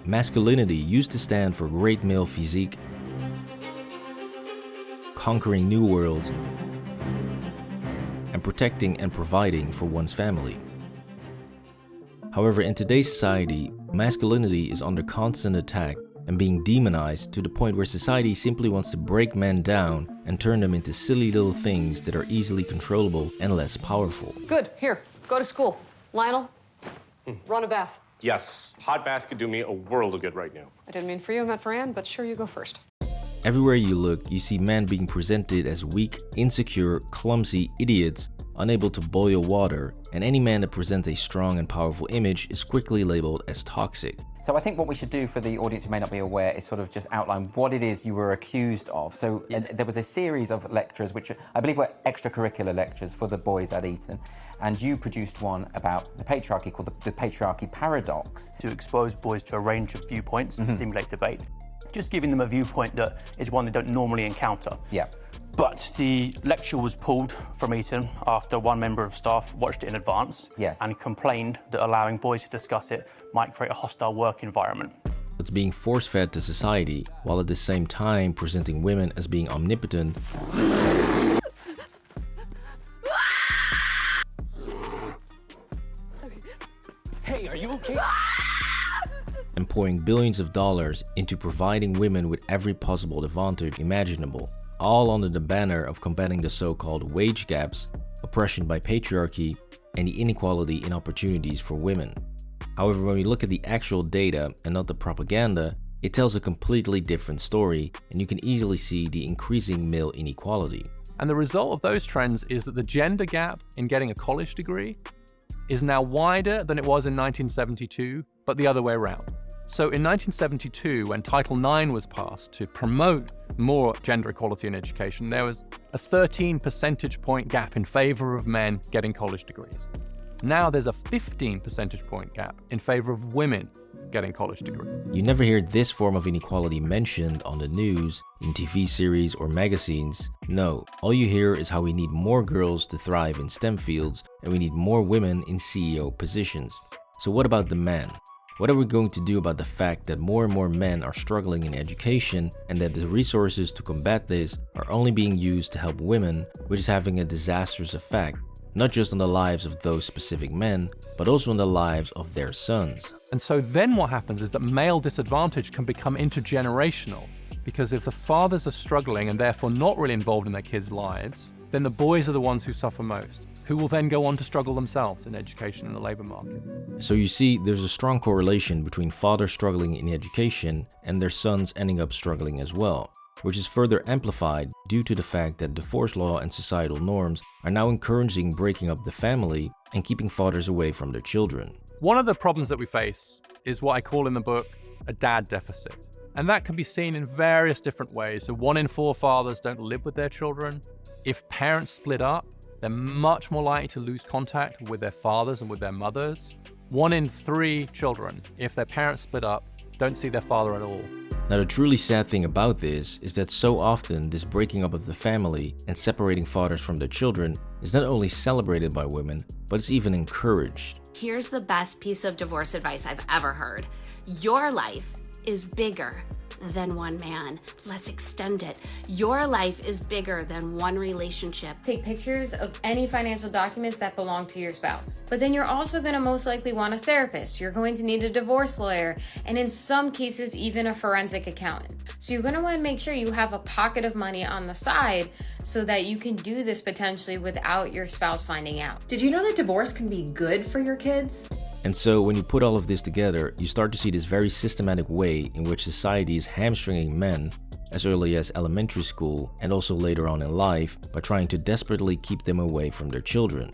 masculinity used to stand for great male physique, conquering new worlds, and protecting and providing for one's family. However, in today's society, masculinity is under constant attack and being demonized to the point where society simply wants to break men down and turn them into silly little things that are easily controllable and less powerful. Good, here, go to school. Lionel, run a bath. Yes, hot bath could do me a world of good right now. I didn't mean for you, I meant for Anne, but sure, you go first. Everywhere you look, you see men being presented as weak, insecure, clumsy idiots, unable to boil water, and any man that presents a strong and powerful image is quickly labeled as toxic. So I think what we should do for the audience who may not be aware is sort of just outline what it is you were accused of. So there was a series of lectures, which I believe were extracurricular lectures for the boys at Eton, and you produced one about the patriarchy called the patriarchy paradox. To expose boys to a range of viewpoints and stimulate debate. Just giving them a viewpoint that is one they don't normally encounter. Yeah. But the lecture was pulled from Eton after one member of staff watched it in advance and complained that allowing boys to discuss it might create a hostile work environment. It's being force-fed to society, while at the same time presenting women as being omnipotent Hey, are you okay? and pouring billions of dollars into providing women with every possible advantage imaginable, all under the banner of combating the so-called wage gaps, oppression by patriarchy, and the inequality in opportunities for women. However, when we look at the actual data and not the propaganda, it tells a completely different story, and you can easily see the increasing male inequality. And the result of those trends is that the gender gap in getting a college degree is now wider than it was in 1972, but the other way around. So in 1972, when Title IX was passed to promote more gender equality in education, there was a 13 percentage point gap in favor of men getting college degrees. Now there's a 15 percentage point gap in favor of women getting college degrees. You never hear this form of inequality mentioned on the news, in TV series or magazines. No, all you hear is how we need more girls to thrive in STEM fields and we need more women in CEO positions. So what about the men? What are we going to do about the fact that more and more men are struggling in education and that the resources to combat this are only being used to help women, which is having a disastrous effect, not just on the lives of those specific men, but also on the lives of their sons? And so then what happens is that male disadvantage can become intergenerational, because if the fathers are struggling and therefore not really involved in their kids' lives, then the boys are the ones who suffer most, who will then go on to struggle themselves in education and the labor market. So you see, there's a strong correlation between fathers struggling in education and their sons ending up struggling as well, which is further amplified due to the fact that divorce law and societal norms are now encouraging breaking up the family and keeping fathers away from their children. One of the problems that we face is what I call in the book a dad deficit. And that can be seen in various different ways. So 1 in 4 fathers don't live with their children. If parents split up, they're much more likely to lose contact with their fathers and with their mothers. 1 in 3 children, if their parents split up, don't see their father at all. Now, the truly sad thing about this is that so often this breaking up of the family and separating fathers from their children is not only celebrated by women, but it's even encouraged. Here's the best piece of divorce advice I've ever heard. Your life is bigger than one man. Let's extend it. Your life is bigger than one relationship. Take pictures of any financial documents that belong to your spouse. But then you're also going to most likely want a therapist. You're going to need a divorce lawyer, and in some cases, even a forensic accountant. So you're going to want to make sure you have a pocket of money on the side so that you can do this potentially without your spouse finding out. Did you know that divorce can be good for your kids? And so when you put all of this together, you start to see this very systematic way in which society is hamstringing men as early as elementary school and also later on in life by trying to desperately keep them away from their children.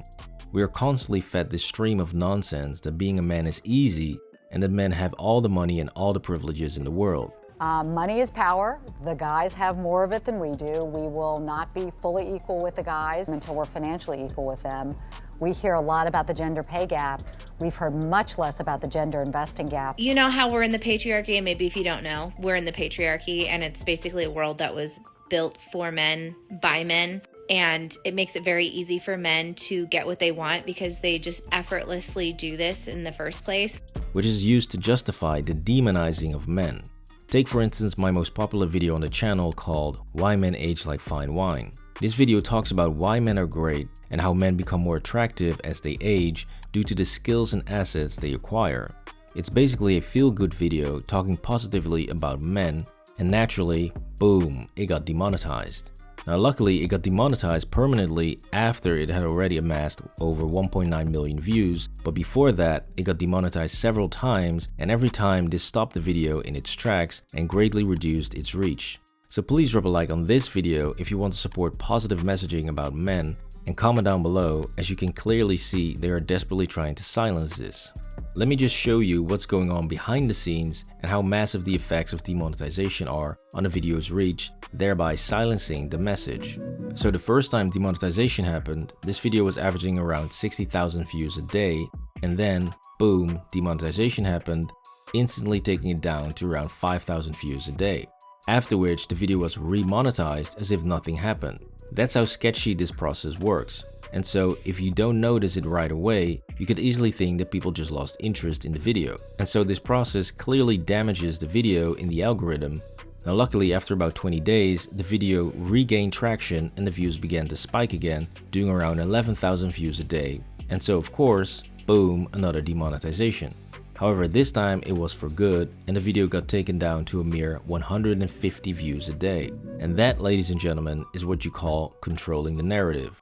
We are constantly fed this stream of nonsense that being a man is easy and that men have all the money and all the privileges in the world. Money is power. The guys have more of it than we do. We will not be fully equal with the guys until we're financially equal with them. We hear a lot about the gender pay gap. We've heard much less about the gender investing gap. You know how we're in the patriarchy, and maybe if you don't know, we're in the patriarchy, and it's basically a world that was built for men, by men, and it makes it very easy for men to get what they want because they just effortlessly do this in the first place. which is used to justify the demonizing of men. Take for instance my most popular video on the channel called Why Men Age Like Fine Wine. This video talks about why men are great and how men become more attractive as they age due to the skills and assets they acquire. It's basically a feel-good video talking positively about men, and naturally, boom, it got demonetized. Now luckily it got demonetized permanently after it had already amassed over 1.9 million views, but before that it got demonetized several times, and every time this stopped the video in its tracks and greatly reduced its reach. So please drop a like on this video if you want to support positive messaging about men, and comment down below, as you can clearly see they are desperately trying to silence this. Let me just show you what's going on behind the scenes and how massive the effects of demonetization are on a video's reach, thereby silencing the message. So the first time demonetization happened, this video was averaging around 60,000 views a day, and then boom, demonetization happened, instantly taking it down to around 5,000 views a day. After which the video was remonetized as if nothing happened. That's how sketchy this process works. And so if you don't notice it right away, you could easily think that people just lost interest in the video. And so this process clearly damages the video in the algorithm. Now luckily after about 20 days, the video regained traction and the views began to spike again, doing around 11,000 views a day. And so of course, boom, another demonetization. However, this time it was for good and the video got taken down to a mere 150 views a day. And that, ladies and gentlemen, is what you call controlling the narrative.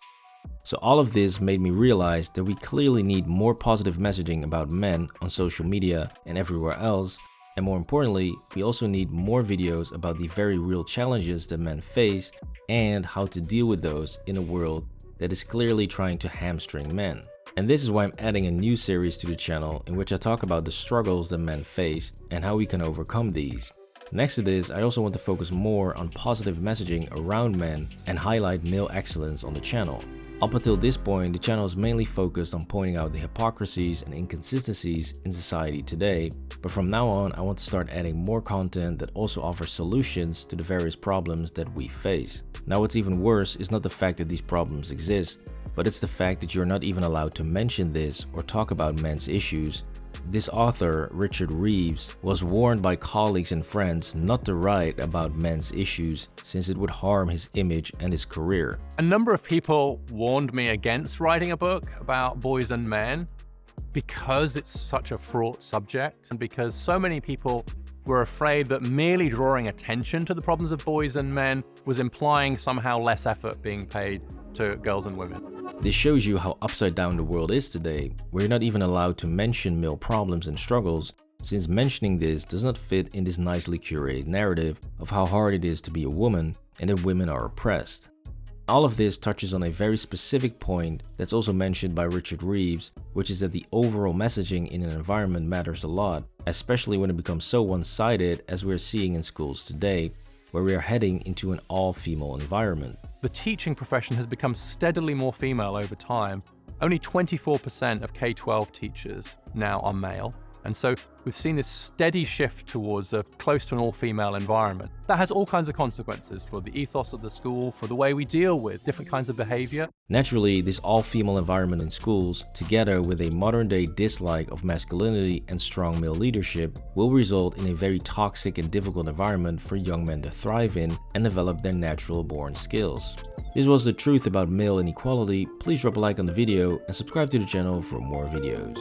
So all of this made me realize that we clearly need more positive messaging about men on social media and everywhere else, and more importantly, we also need more videos about the very real challenges that men face and how to deal with those in a world that is clearly trying to hamstring men. And this is why I'm adding a new series to the channel in which I talk about the struggles that men face and how we can overcome these. Next to this, I also want to focus more on positive messaging around men and highlight male excellence on the channel. Up until this point, the channel is mainly focused on pointing out the hypocrisies and inconsistencies in society today, but from now on I want to start adding more content that also offers solutions to the various problems that we face. Now what's even worse is not the fact that these problems exist, but it's the fact that you're not even allowed to mention this or talk about men's issues. This author, Reeves, was warned by colleagues and friends not to write about men's issues since it would harm his image and his career. A number of people warned me against writing a book about boys and men because it's such a fraught subject and because so many people were afraid that merely drawing attention to the problems of boys and men was implying somehow less effort being paid to girls and women. This shows you how upside down the world is today, where you're not even allowed to mention male problems and struggles, since mentioning this does not fit in this nicely curated narrative of how hard it is to be a woman and that women are oppressed. All of this touches on a very specific point that's also mentioned by Reeves, which is that the overall messaging in an environment matters a lot, especially when it becomes so one-sided as we're seeing in schools today, where we are heading into an all-female environment. The teaching profession has become steadily more female over time. Only 24% of K-12 teachers now are male. And so we've seen this steady shift towards a close to an all-female environment. That has all kinds of consequences for the ethos of the school, for the way we deal with different kinds of behavior. Naturally, this all-female environment in schools, together with a modern-day dislike of masculinity and strong male leadership, will result in a very toxic and difficult environment for young men to thrive in and develop their natural-born skills. This was the truth about male inequality. Please drop a like on the video and subscribe to the channel for more videos.